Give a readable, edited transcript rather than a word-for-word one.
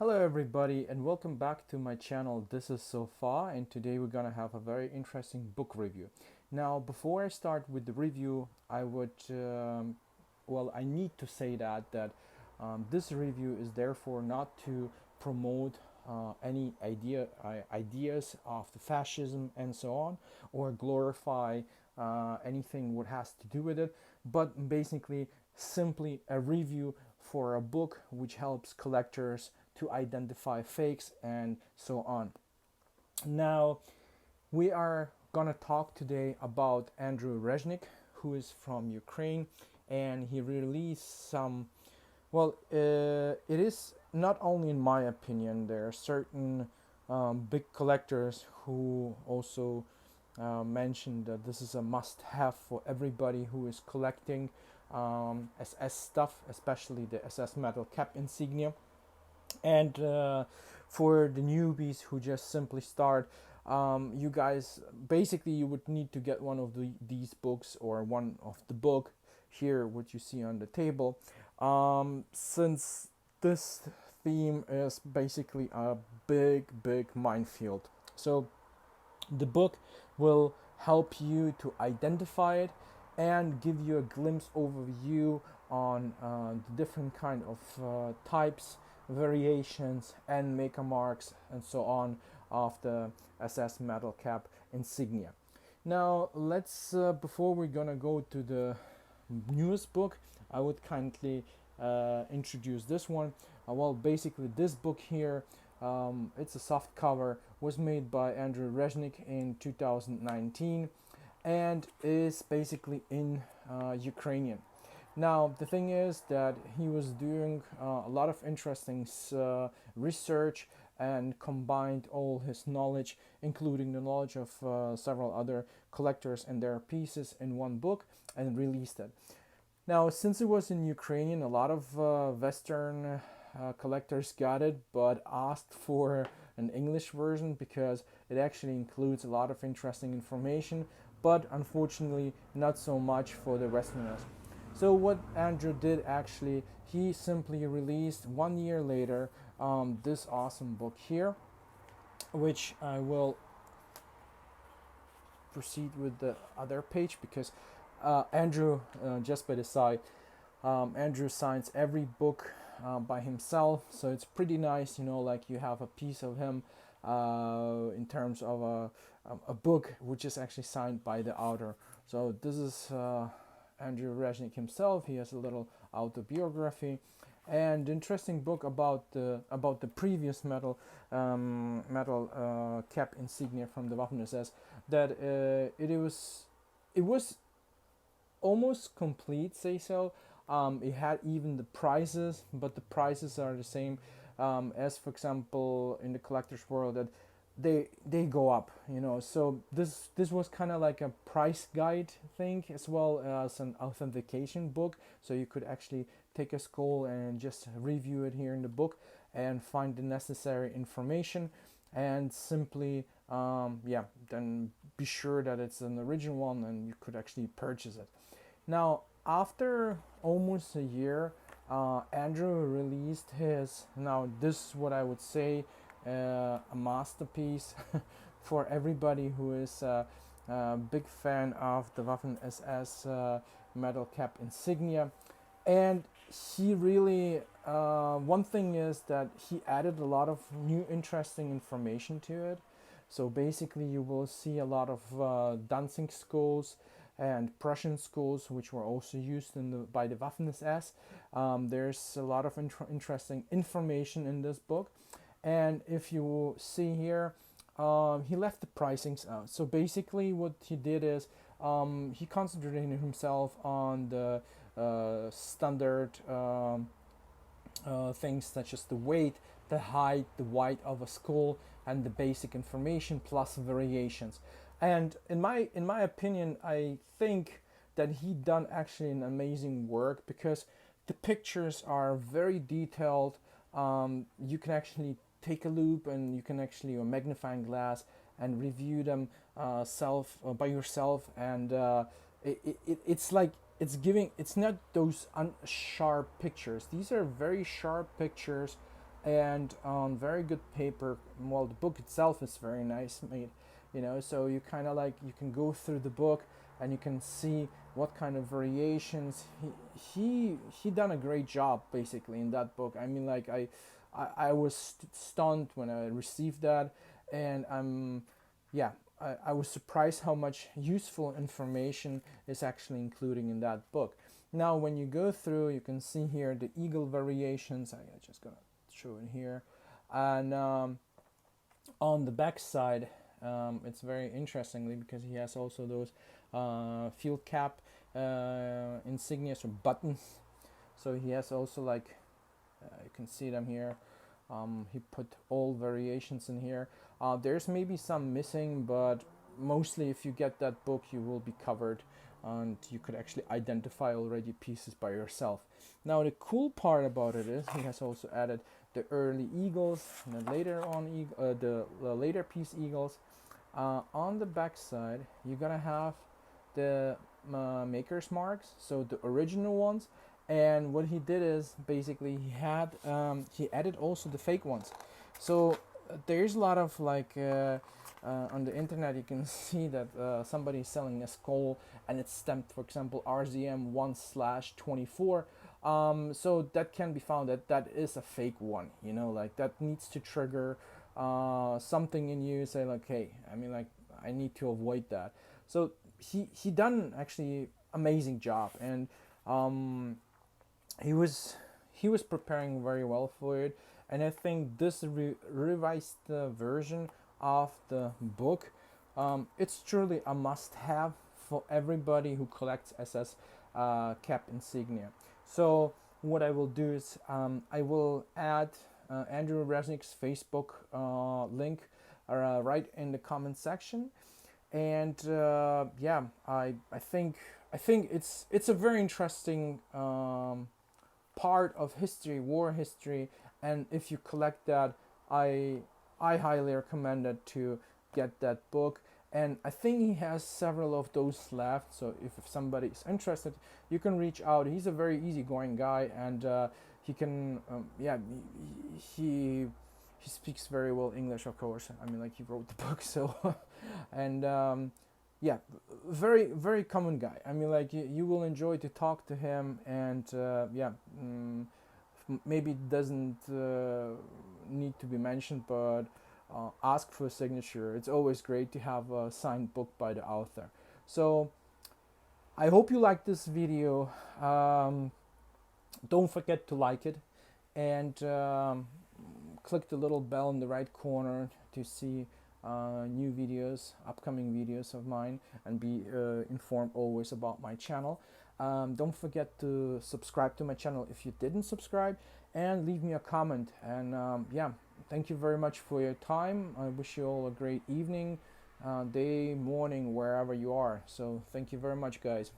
Hello everybody and welcome back to my channel. This is Sofa and today we're gonna have a very interesting book review. Now before I start with the review I need to say that this review is therefore not to promote any ideas of the fascism and so on, or glorify anything what has to do with it, but basically simply a review for a book which helps collectors to identify fakes and so on. Now, we are gonna talk today about Andrew Reznik, who is from Ukraine, and he released some. It is not only in my opinion. There are certain big collectors who also mentioned that this is a must-have for everybody who is collecting SS stuff, especially the SS metal cap insignia. And for the newbies who just simply start, you guys basically you would need to get one of these books or one of the book here, what you see on the table, since this theme is basically a big minefield. So the book will help you to identify it and give you a glimpse overview on the different kind of types, variations, and maker marks and so on of the SS metal cap insignia. Now let's before we're gonna go to the newest book, I would kindly introduce this one. Basically this book here, it's a soft cover, was made by Andrew Reznik in 2019 and is basically in Ukrainian. Now, the thing is that he was doing a lot of interesting research and combined all his knowledge, including the knowledge of several other collectors and their pieces, in one book and released it. Now, since it was in Ukrainian, a lot of Western collectors got it, but asked for an English version because it actually includes a lot of interesting information, but unfortunately not so much for the Westerners. So what Andrew did actually, he simply released 1 year later this awesome book here, which I will proceed with the other page because Andrew, just by the side, Andrew signs every book by himself, so it's pretty nice, like you have a piece of him in terms of a book which is actually signed by the author. So this is Andrew Reznik himself. He has a little autobiography and interesting book about the previous metal cap insignia from the Waffen SS, that it was almost complete, say so. It had even the prices, but the prices are the same as, for example, in the collector's world, that they go up. So this was kind of like a price guide thing, as well as an authentication book. So you could actually take a scroll and just review it here in the book and find the necessary information, and simply then be sure that it's an original one and you could actually purchase it. Now, after almost a year, Andrew released his. Now, this is what I would say a masterpiece for everybody who is a big fan of the Waffen SS metal cap insignia. And he really, one thing is that he added a lot of new interesting information to it. So basically, you will see a lot of dancing skulls and Prussian skulls, which were also used by the Waffen SS. There's a lot of interesting information in this book, and if you see here, he left the pricings out. So basically, what he did is he concentrated himself on the standard things such as the weight, the height, the weight of a skull, and the basic information plus variations. And in my opinion, I think that he done actually an amazing work because the pictures are very detailed. You can actually take a loop and you can actually a magnifying glass and review them self by yourself, and it's like it's not those sharp pictures. These are very sharp pictures and on very good paper. Well, the book itself is very nice made, you know, so you kind of like, you can go through the book and you can see what kind of variations he done a great job basically in that book. I mean, like I was stunned when I received that, and yeah, I was surprised how much useful information is actually including in that book. Now, when you go through, you can see here the eagle variations. I'm just gonna show it here, and on the back side, it's very interestingly because he has also those field cap insignias or buttons. So he has also like you can see them here. He put all variations in here. There's maybe some missing, but mostly if you get that book, you will be covered, and you could actually identify already pieces by yourself. Now the cool part about it is he has also added the early eagles and the later on the later piece eagles. On the back side, you're gonna have the maker's marks, so the original ones. And what he did is basically he added also the fake ones. So there's a lot of like on the internet you can see that somebody is selling a skull and it's stamped, for example, RZM 1/24. So that can be found that that is a fake one, you know, like that needs to trigger something in you, say like, hey, I mean, like, I need to avoid that. So he done actually amazing job, and he was preparing very well for it. And I think this revised version of the book, it's truly a must-have for everybody who collects SS cap insignia. So what I will do is I will add Andrew Reznik's Facebook link right in the comment section. And yeah, I think it's a very interesting part of history, war history, and if you collect that, I highly recommend it to get that book. And I think he has several of those left, so if somebody is interested, you can reach out. He's a very easygoing guy, and he can yeah, he speaks very well English, of course. I mean, like, he wrote the book, so and yeah, very common guy. I mean, like, you will enjoy to talk to him, and yeah, maybe it doesn't need to be mentioned, but ask for a signature. It's always great to have a signed book by the author. So I hope you like this video. Don't forget to like it, and click the little bell in the right corner to see new videos, upcoming videos of mine, and be informed always about my channel. Don't forget to subscribe to my channel if you didn't subscribe, and leave me a comment. And yeah, thank you very much for your time. I wish you all a great evening, day, morning, wherever you are. So thank you very much, guys.